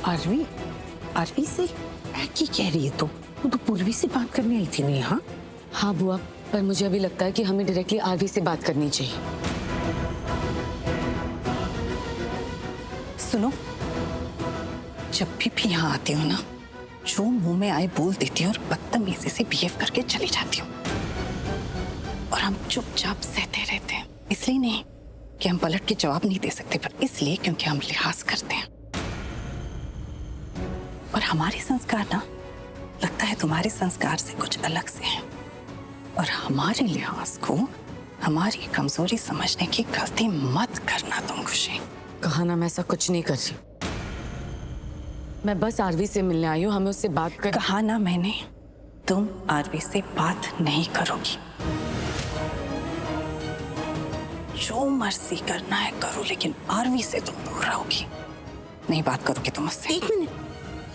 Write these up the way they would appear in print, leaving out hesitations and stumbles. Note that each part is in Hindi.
आरवी, आरवी से की कह रही है? तू तो पूर्वी से बात करने आई थी नहीं? हाँ हाँ बुआ, पर मुझे अभी लगता है कि हमें डायरेक्टली आरवी से बात करनी चाहिए। सुनो, जब भी यहाँ आती हूँ ना, जो मुंह में आए बोल देती हूँ और बदतमीजी से बिहेव करके चली जाती हूँ। और हम चुपचाप सहते रहते हैं, इसलिए नहीं कि हम पलट के जवाब नहीं दे सकते, पर इसलिए क्योंकि हम लिहाज करते हैं। और हमारे संस्कार ना, लगता है तुम्हारे संस्कार से कुछ अलग से हैं। और हमारे लिहाज को हमारी कमजोरी समझने की गलती मत करना तुम खुशी। कहा ना, मैं ऐसा कुछ नहीं कर रही। मैं बस आरवी से मिलने आई हूँ, हमें उससे बात कर। कहा ना मैंने, तुम आरवी से बात नहीं करोगी। जो मर्जी करना है करो, लेकिन आरवी से तुम दूर रहोगी। नहीं बात करोगी तुम मुझसे। एक मिनट,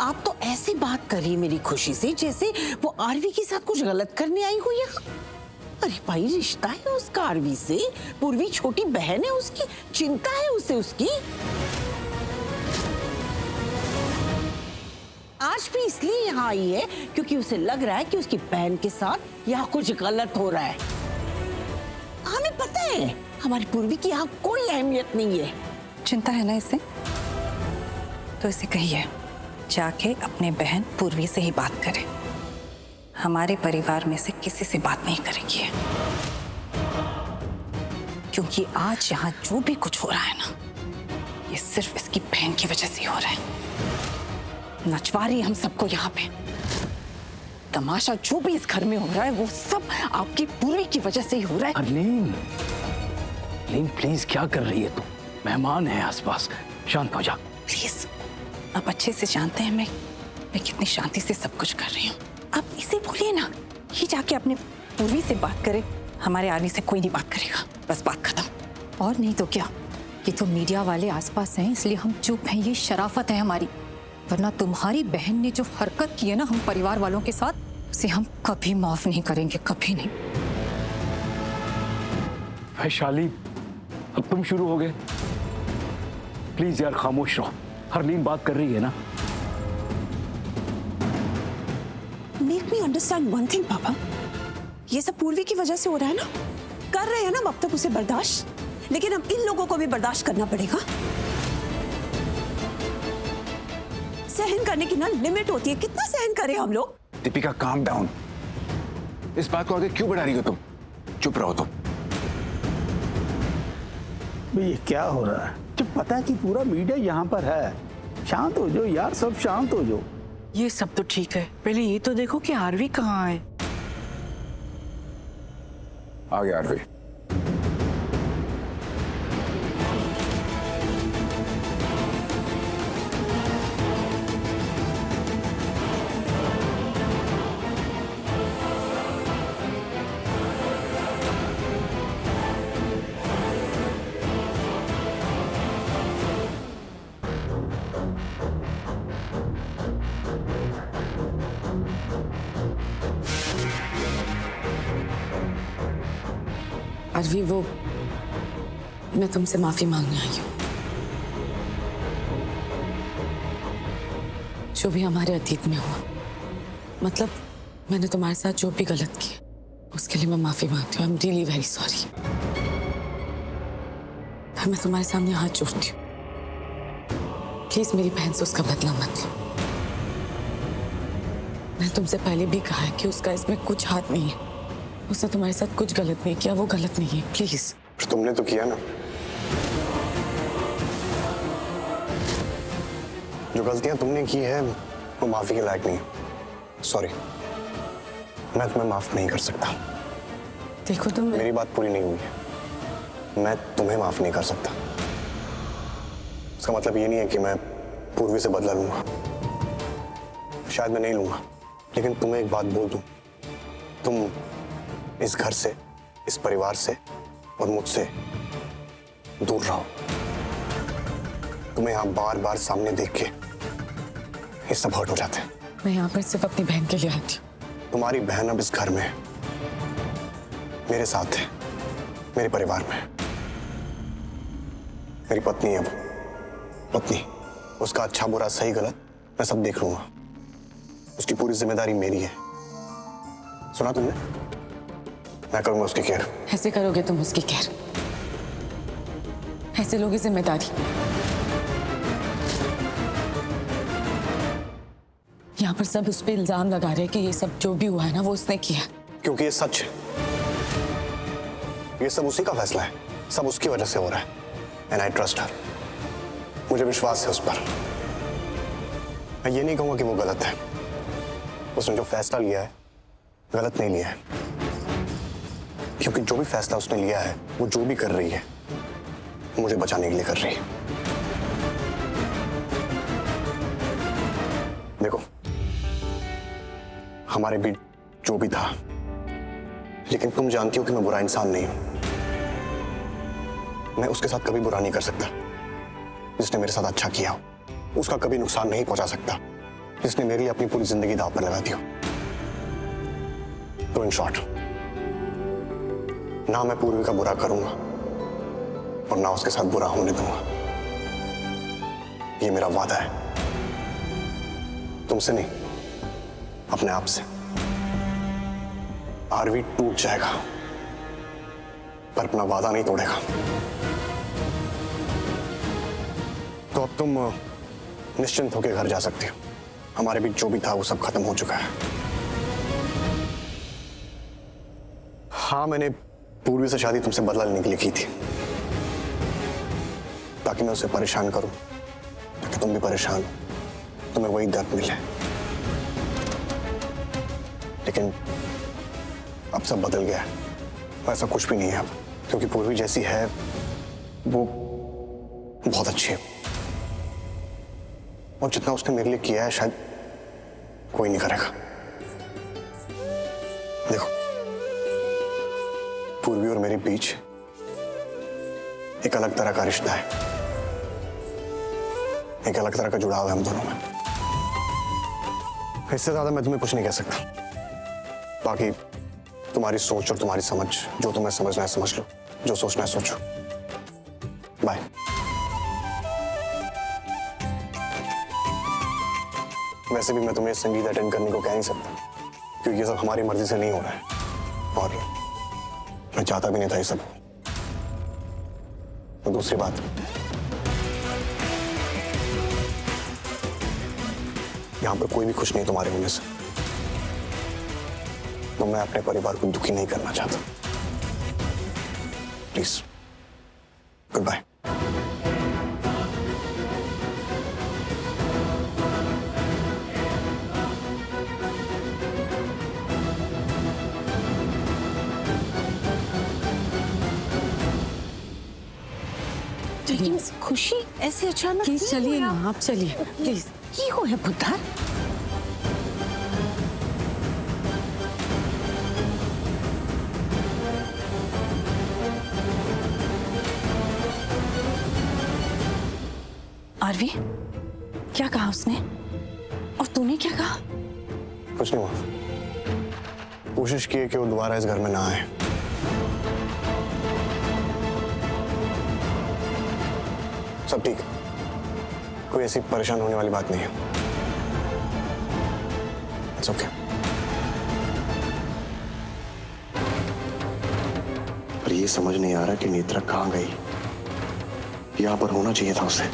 आप तो ऐसे बात कर रही है मेरी खुशी से जैसे वो आरवी के साथ कुछ गलत करने आई हो यहाँ। अरे भाई, रिश्ता है उसका आरवी से, पूर्वी छोटी बहन है उसकी, चिंता है उसे उसकी। आज भी इसलिए यहाँ आई है क्योंकि उसे लग रहा है कि उसकी बहन के साथ यहाँ कुछ गलत हो रहा है। हमें पता है हमारी पूर्वी की यहाँ कोई अहमियत नहीं है। चिंता है ना इसे, तो इसे कहिए जाके अपने बहन पूर्वी से ही बात करे। हमारे परिवार में से किसी से बात नहीं करेगी, क्योंकि आज यहाँ जो भी कुछ हो रहा है ना, ये सिर्फ इसकी बहन की वजह से हो रहा है। नचवा रही हम सबको यहाँ पे। तमाशा जो भी इस घर में हो रहा है वो सब आपकी पूर्वी की वजह से ही हो रहा है। अरलीन, अरलीन प्लीज क्या कर रही है तू? मेहमान है आसपास, शांत हो जा प्लीज। आप अच्छे से जानते हैं मैं कितनी शांति से सब कुछ कर रही हूँ। आप इसे बोलिए ना, ये जाके अपने पूर्वी से बात करे। हमारे आरवी से कोई नहीं बात करेगा, बस बात खत्म। और नहीं तो क्या, ये तो मीडिया वाले आसपास हैं इसलिए हम चुप हैं, ये शराफत है हमारी। वरना तुम्हारी बहन ने जो हरकत की है ना हम परिवार वालों के साथ, उसे हम कभी माफ नहीं करेंगे, कभी नहीं। वैशाली, अब तुम शुरू हो गए। प्लीज यार खामोश रहो, हरलीन बात कर रही है ना। Make me understand one thing पापा, ये सब पूर्वी की वजह से हो रहा है ना। कर रहे हैं ना अब तक उसे बर्दाश्त, लेकिन अब इन लोगों को भी बर्दाश्त करना पड़ेगा। सहन करने की ना लिमिट होती है, कितना सहन करें हम लोग। दीपिका काम डाउन, इस बात को आगे क्यों बढ़ा रही हो तुम? चुप रहो तुम। ये क्या हो रहा है? जब पता है कि पूरा मीडिया यहाँ पर है, शांत हो जाओ यार, सब शांत हो जाओ। ये सब तो ठीक है, पहले ये तो देखो कि आरवी कहाँ है। आ गया आरवी। आरवी, वो मैं तुमसे माफी मांगने आई हूँ। जो भी हमारे अतीत में हुआ, मतलब मैंने तुम्हारे साथ जो भी गलत किया उसके लिए मैं माफी मांगती हूँ। I am really very sorry. फिर मैं तुम्हारे सामने हाथ जोड़ती हूँ, प्लीज मेरी बहन से उसका बदला मत लो। मैंने तुमसे पहले भी कहा है कि उसका इसमें कुछ हाथ नहीं है। उसने तुम्हारे साथ कुछ गलत नहीं किया, वो गलत नहीं है, प्लीज। तुमने तो किया ना। जो गलतियां तुमने की है वो माफी के लायक नहीं है। सॉरी, मैं तुम्हें माफ नहीं कर सकता। देखो तुम, मेरी बात पूरी नहीं हुई है। मैं तुम्हें माफ नहीं कर सकता। उसका मतलब ये नहीं है कि मैं पूर्वी से बदला लूंगा, शायद मैं नहीं लूंगा, लेकिन तुम्हें एक बात बोल दूं, तुम इस घर से, इस परिवार से और मुझसे दूर रहो। तुम्हें यहाँ बार बार सामने देख के ये सब हर्ट हो जाते हैं। मैं यहाँ पर सिर्फ अपनी बहन के लिए आती हूँ। तुम्हारी बहन अब इस घर में है, मेरे साथ है, मेरे परिवार में। मेरी पत्नी है वो, पत्नी। उसका अच्छा बुरा सही गलत मैं सब देख लूंगा। उसकी पूरी जिम्मेदारी मेरी है। सुना तुमने? मैं करूंगा उसकी केयर। ऐसे करोगे तुम उसकी केयर? ऐसे लोगे जिम्मेदारी? यहाँ पर सब उस पर इल्जाम लगा रहे हैं कि ये सब जो भी हुआ है ना वो उसने किया। क्योंकि ये सच है। ये सब उसी का फैसला है, सब उसकी वजह से हो रहा है। And I trust her. मुझे विश्वास है उस पर। मैं ये नहीं कहूंगा कि वो गलत है। उसने जो फैसला लिया है गलत नहीं लिया है, क्योंकि जो भी फैसला उसने लिया है वो जो भी कर रही है मुझे बचाने के लिए कर रही है। देखो, हमारे बीच जो भी था, लेकिन तुम जानती हो कि मैं बुरा इंसान नहीं हूं। मैं उसके साथ कभी बुरा नहीं कर सकता। जिसने मेरे साथ अच्छा किया हो उसका कभी नुकसान नहीं पहुंचा सकता, जिसने मेरे लिए अपनी पूरी जिंदगी दांव पर लगा दी हो। तो इन शॉर्ट, ना मैं पूर्वी का बुरा करूंगा और ना उसके साथ बुरा होने दूंगा। ये मेरा वादा है, तुमसे नहीं, अपने आप से। आरवी टूट जाएगा पर अपना वादा नहीं तोड़ेगा। तो अब तुम निश्चिंत होकर घर जा सकती हो। हमारे बीच जो भी था वो सब खत्म हो चुका है। हाँ, मैंने पूर्वी से शादी तुमसे बदला लेने के लिए की थी, ताकि मैं उसे परेशान करूं, ताकि तुम भी परेशान हो, तुम्हें वही दर्द मिले। लेकिन अब सब बदल गया है। ऐसा कुछ भी नहीं है अब, क्योंकि पूर्वी जैसी है वो बहुत अच्छी है। और जितना उसने मेरे लिए किया है शायद कोई नहीं करेगा। देखो, पूर्वी और मेरे बीच एक अलग तरह का रिश्ता है, एक अलग तरह का जुड़ाव है हम दोनों में। इससे ज्यादा मैं तुम्हें कुछ नहीं कह सकता। बाकी तुम्हारी सोच और तुम्हारी समझ, जो तुम्हें समझना है समझ लो, जो सोचना है सोचो। बाय। वैसे भी मैं तुम्हें संगीत अटेंड करने को कह नहीं सकता, क्योंकि ये सब हमारी मर्जी से नहीं हो रहा है और मैं चाहता भी नहीं था ये सब। तो दूसरी बात, यहां पर कोई भी खुश नहीं तुम्हारे होने से, तो मैं अपने परिवार को दुखी नहीं करना चाहता। Please, goodbye. लेकिन खुशी ऐसे अचानक प्लीज क्यों चलिए हुआ? ना, आप चलिए प्लीज। की हो है पुत्र? आरवी, क्या कहा उसने? और तूने क्या कहा? कुछ नहीं हुआ। कोशिश की कि वो दोबारा इस घर में ना आए। सब ठीक है, कोई ऐसी परेशान होने वाली बात नहीं है। It's okay. पर ये समझ नहीं आ रहा कि नेत्रा कहाँ गई। यहां पर होना चाहिए था उसे।